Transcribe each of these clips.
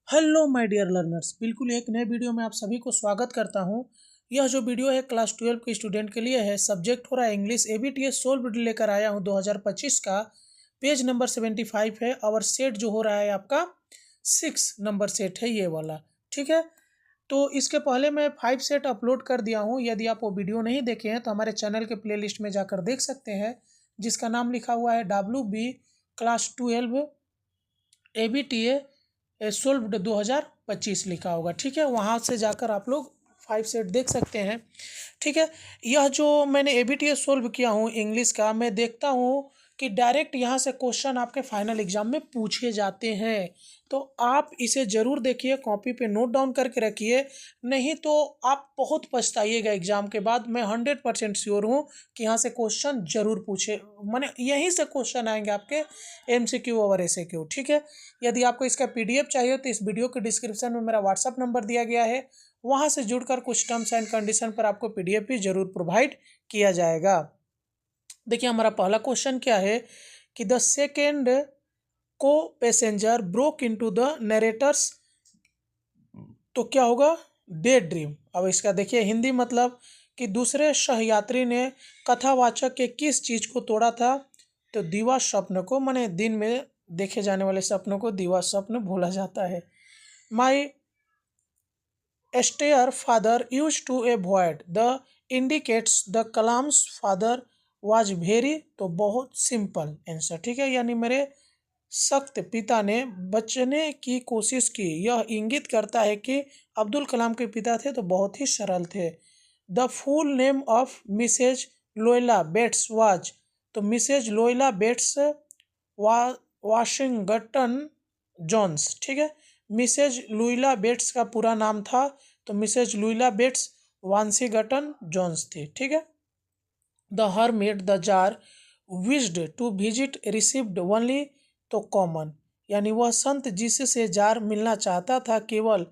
Hello my dear learners, बिल्कुल एक नए वीडियो में आप सभी को स्वागत करता हूं। यह जो वीडियो है क्लास 12 के स्टूडेंट के लिए है। सब्जेक्ट हो रहा है इंग्लिश। एबीटीएस सोल्व लेकर आया हूं 2025 का। पेज नंबर 75 है और सेट जो हो रहा है आपका 6 नंबर सेट है ये वाला। ठीक है, तो इसके पहले मैं 5 सेट अपलोड कर दिया हूँ। यदि आप वो वीडियो नहीं देखे हैं तो हमारे चैनल के प्लेलिस्ट में जाकर देख सकते हैं, जिसका नाम लिखा हुआ है WB क्लास 12 ABTA सोल्व्ड 2025 लिखा होगा। ठीक है, वहाँ से जाकर आप लोग 5 सेट देख सकते हैं। ठीक है, यह जो मैंने ABTA सोल्व किया हूँ इंग्लिश का, मैं देखता हूँ कि डायरेक्ट यहाँ से क्वेश्चन आपके फाइनल एग्जाम में पूछे जाते हैं। तो आप इसे ज़रूर देखिए, कॉपी पे नोट डाउन करके रखिए, नहीं तो आप बहुत पछताइएगा एग्जाम के बाद। मैं 100% श्योर हूँ कि यहाँ से क्वेश्चन जरूर पूछे, माने यहीं से क्वेश्चन आएंगे आपके MCQ और SAQ। ठीक है, यदि आपको इसका PDF चाहिए तो इस वीडियो के डिस्क्रिप्शन में मेरा व्हाट्सअप नंबर दिया गया है, वहाँ से जुड़कर कुछ टर्म्स एंड कंडीशन पर आपको PDF भी जरूर प्रोवाइड किया जाएगा। देखिए हमारा पहला क्वेश्चन क्या है कि द सेकेंड को passenger broke into the narrator's, तो क्या होगा? Day dream. अब इसका देखिए हिंदी मतलब कि दूसरे सहयात्री ने कथावाचक के किस चीज को तोड़ा था? तो दीवा स्वप्न को, माने दिन में देखे जाने वाले सपनों को दीवा स्वप्न बोला जाता है। My stair father use to avoid the indicates the Kalam's father was very, तो बहुत सिंपल आंसर। ठीक है, यानी मेरे सख्त पिता ने बचने की कोशिश की, यह इंगित करता है कि अब्दुल कलाम के पिता थे तो बहुत ही सरल थे। The full name of Mrs Luella Bates was, तो Mrs Luella Bates Washington Jones. ठीक है, मिसेज लुइला बेट्स का पूरा नाम था, तो Mrs Luella Bates Washington Jones थी। ठीक है, the hermit the tsar wished to visit received only, तो कॉमन, यानी वह संत जिससे जार मिलना चाहता था केवल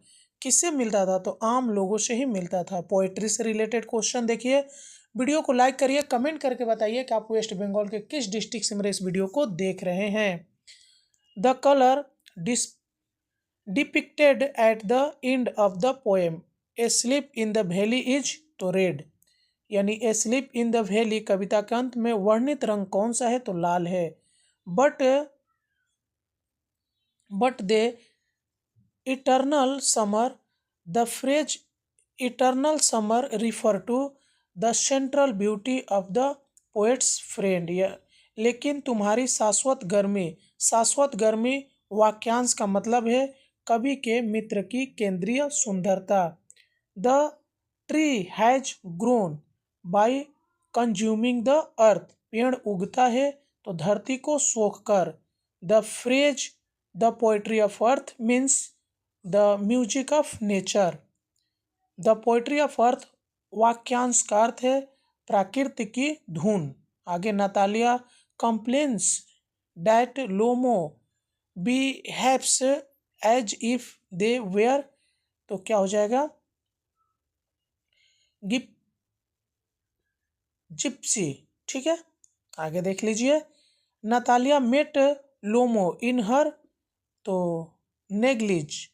किससे मिलता था? तो आम लोगों से ही मिलता था। पोएट्री से रिलेटेड क्वेश्चन देखिए। वीडियो को लाइक करिए, कमेंट करके बताइए कि आप वेस्ट बंगाल के किस डिस्ट्रिक्ट से मेरे इस वीडियो को देख रहे हैं। The colour depicted at the end of the poem A sleep in the valley is, तो रेड, यानी ए स्लीप इन द वैली कविता के अंत में वर्णित रंग कौन सा है? तो लाल है। But thy eternal summer, the phrase eternal summer refer to the central beauty of the poet's friend, लेकिन तुम्हारी शाश्वत गर्मी वाक्यांश का मतलब है कवि के मित्र की केंद्रीय सुंदरता। The tree has grown by consuming the earth, पेड़ उगता है तो धरती को सोख कर। The phrase the poetry of earth means the music of nature. The poetry of earth वाक्यांश का अर्थ है प्रकृति की धुन। आगे Natalia complains that Lomo behaves as if they were, तो क्या हो जाएगा? जिप्सी। ठीक है, आगे देख लीजिए। नतालिया मेट लोमो इन हर, तो नेग्लिज।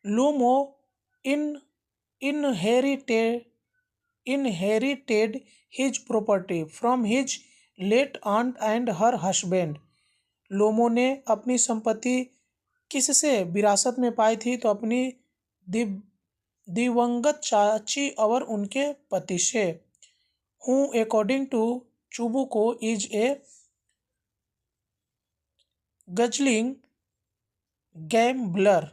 लोमो इन inherited his property from his late aunt and her husband। लोमो ने अपनी संपत्ति किससे विरासत में पाई थी? तो अपनी दिवंगत चाची और उनके पति से। Who according to Chubukov is a guzzling gambler,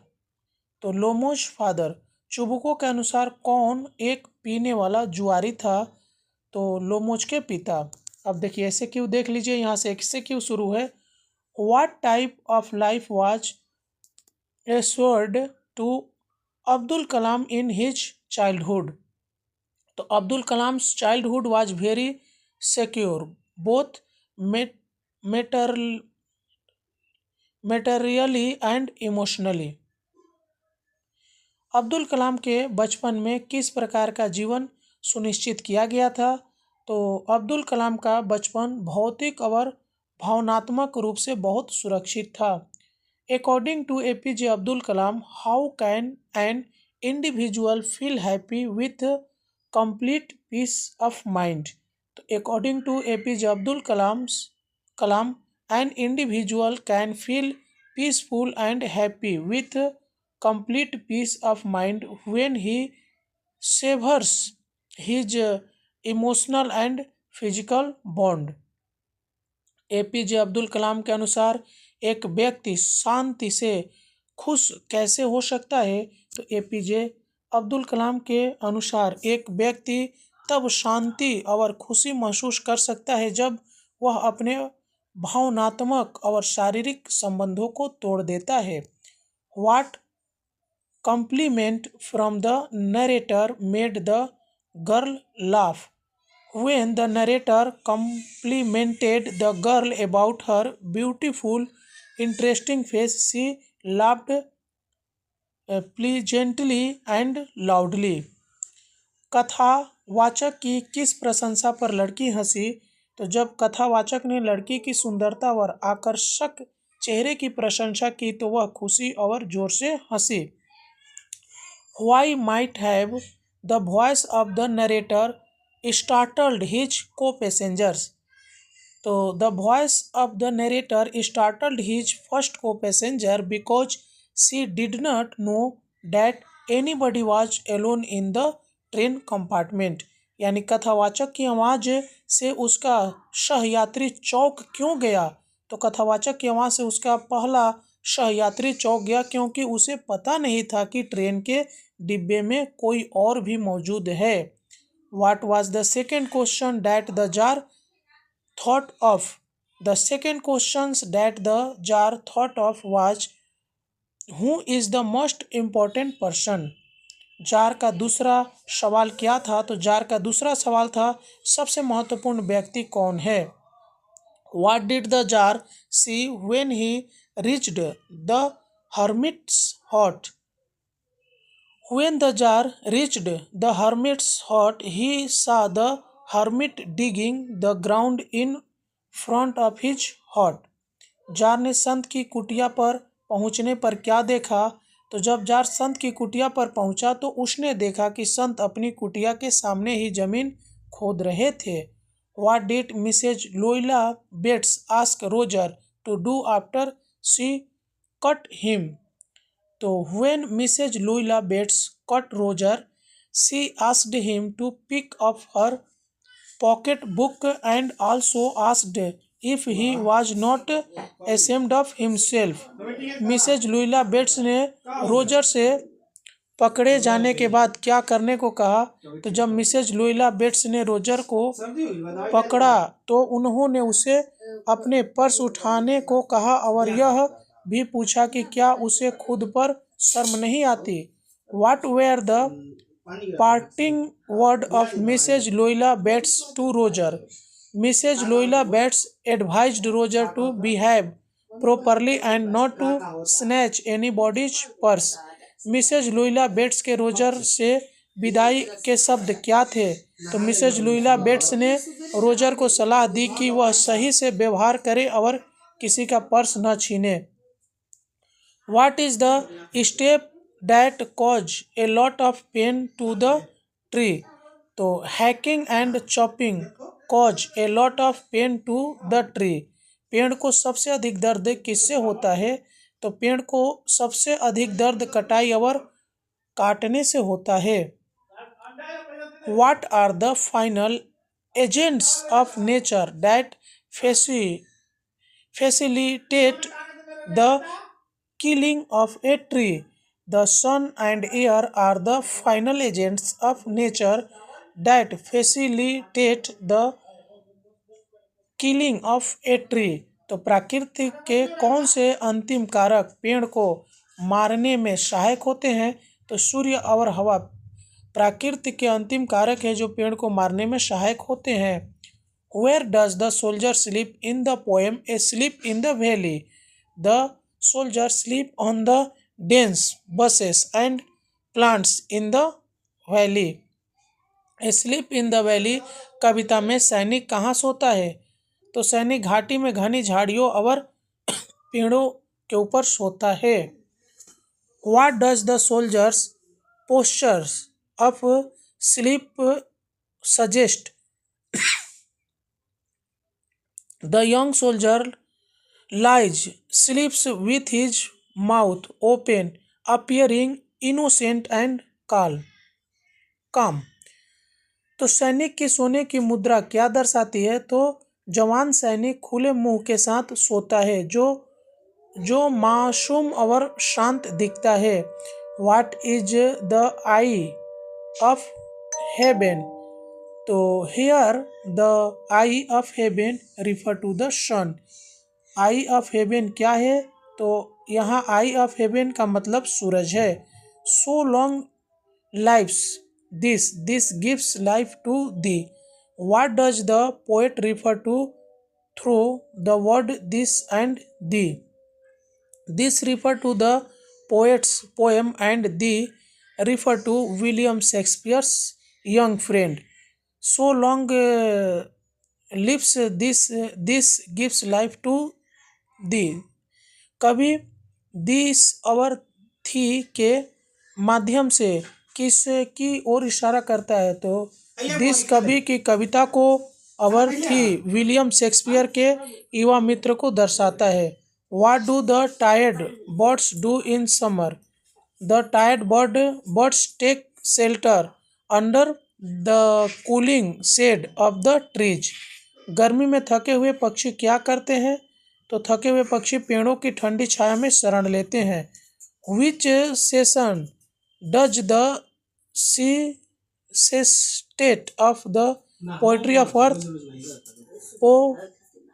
तो लोमोज फादर, चुबुको के अनुसार कौन एक पीने वाला जुआरी था? तो लोमोज के पिता। अब देखिए ऐसे क्यों देख लीजिए, यहाँ से ऐसे क्यों शुरू है। What type of life was assured to Abdul Kalam in his childhood, तो Abdul Kalam childhood was very secure both materially and emotionally. Abdul Kalam के बचपन में किस प्रकार का जीवन सुनिश्चित किया गया था? तो अब्दुल कलाम का बचपन भौतिक और भावनात्मक रूप से बहुत सुरक्षित था। According to APJ Abdul Kalam, how can an individual feel happy with complete peace of mind? तो according to APJ Abdul Kalam, an individual can feel peaceful and happy with complete peace of mind when he severs his emotional and physical bond. APJ Abdul Kalam के अनुसार एक व्यक्ति शांति से खुश कैसे हो सकता है? तो एपीजे अब्दुल कलाम के अनुसार एक व्यक्ति तब शांति और खुशी महसूस कर सकता है जब वह अपने भावनात्मक और शारीरिक संबंधों को तोड़ देता है। What compliment from the narrator made the girl laugh? When the narrator complimented the girl about her beautiful, interesting face, she laughed pleasantly and loudly. कथावाचक की किस प्रशंसा पर लड़की हंसी? तो जब कथावाचक ने लड़की की सुंदरता और आकर्षक चेहरे की प्रशंसा की तो वह खुशी और जोर से हंसी। Why might have the voice of the narrator startled his co-passengers? तो the voice of the narrator startled his first co-passenger because she did not know that anybody was alone in the train compartment. यानी कथावाचक की आवाज़ से उसका सहयात्री चौंक क्यों गया? तो कथावाचक की आवाज़ से उसका पहला सहयात्री चौंक गया क्योंकि उसे पता नहीं था कि ट्रेन के डिब्बे में कोई और भी मौजूद है। What was the second question that the jar thought of? The second question that the jar thought of was who is the most important person? Jar का दूसरा सवाल क्या था? तो जार का दूसरा सवाल था सबसे महत्वपूर्ण व्यक्ति कौन है? What did the jar see when he reached the hermit's hut? When the jar reached the hermit's hut, he saw the hermit digging the ground in front of his hut. Jar ने संत की कुटिया पर पहुंचने पर क्या देखा? तो जब जार संत की कुटिया पर पहुंचा तो उसने देखा कि संत अपनी कुटिया के सामने ही जमीन खोद रहे थे। What did Mrs. Loila Bates ask Roger to do after she cut him? तो when Mrs. Loila Bates cut Roger, she asked him to pick up her pocket book and also asked if he was not ashamed of himself. Mrs Luella Bates ने Roger से पकड़े जाने के बाद क्या करने को कहा? तो जब मिसेज लुइला बेट्स ने रोजर को पकड़ा तो उन्होंने उसे अपने पर्स उठाने को कहा और यह भी पूछा कि क्या उसे खुद पर शर्म नहीं आती। What were the parting word of Mrs. Loila Bates to Roger? Mrs. Loila Bates advised Roger to behave properly and not to snatch anybody's purse. Mrs Luella Bates के रोजर से विदाई के शब्द क्या थे? तो मिसेज लुइला बेट्स ने Roger को सलाह दी कि वह सही से व्यवहार करे और किसी का पर्स न छीने। What is the step that cause a lot of pain to the tree? तो hacking and chopping cause a lot of pain to the tree. पेड़ को सबसे अधिक दर्द किससे होता है? तो पेड़ को सबसे अधिक दर्द कटाई और काटने से होता है। What are the final agents of nature that facilitate the killing of a tree? The sun and air are the final agents of nature that facilitate the killing of a tree. तो प्रकृति के कौन से अंतिम कारक पेड़ को मारने में सहायक होते हैं? तो सूर्य और हवा प्रकृति के अंतिम कारक है जो पेड़ को मारने में सहायक होते हैं। Where does the soldier sleep in the poem A Sleep in the Valley? The soldier sleep on the dense bushes and plants in the valley. A Sleep in the Valley कविता में सैनिक कहाँ सोता है? तो सैनिक घाटी में घनी झाड़ियों और पेड़ों के ऊपर सोता है। What does the soldier's postures of sleep suggest? The young soldier lies, sleeps with his mouth open, appearing innocent and calm. तो सैनिक की सोने की मुद्रा क्या दर्शाती है? तो जवान सैनिक खुले मुंह के साथ सोता है, जो मासूम और शांत दिखता है। What is the eye of heaven? तो here the eye of heaven refer to the sun. I of haven क्या है? तो यहाँ आई ऑफ हेवन का मतलब सूरज है। So long lives this gives life to thee. What does the poet refer to through the word this and thee? This refer to the poet's poem and thee refer to William Shakespeare's young friend. So long lives this gives life to thee. कवि this और थी के माध्यम से किस की ओर इशारा करता है? तो दिस कवि की कविता को और थी विलियम शेक्सपियर के युवा मित्र को दर्शाता है। What do the tired birds do in summer? The tired birds take shelter under the cooling shade of the trees. गर्मी में थके हुए पक्षी क्या करते हैं? तो थके हुए पक्षी पेड़ों की ठंडी छाया में शरण लेते हैं। विच session does the state of the poetry of earth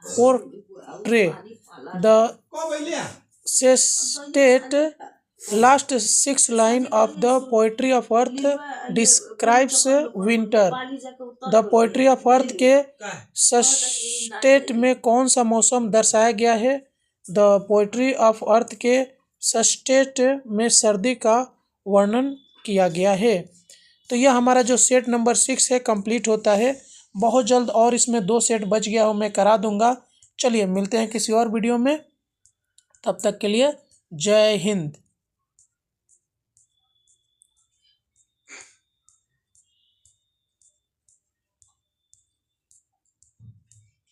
portray? The state last 6 line of the poetry of earth describes winter. The poetry of अर्थ के सस्टेट में कौन सा मौसम दर्शाया गया है? द पोएट्री ऑफ अर्थ के सस्टेट में सर्दी का वर्णन किया गया है। तो यह हमारा जो सेट नंबर 6 है कंप्लीट होता है। बहुत जल्द और इसमें 2 सेट बच गया हो, मैं करा दूंगा। चलिए मिलते हैं किसी और वीडियो में, तब तक के लिए जय हिंद।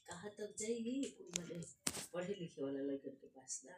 कहाँ तक जाएगी पढ़े लिखे वाला लड़के के पास ना।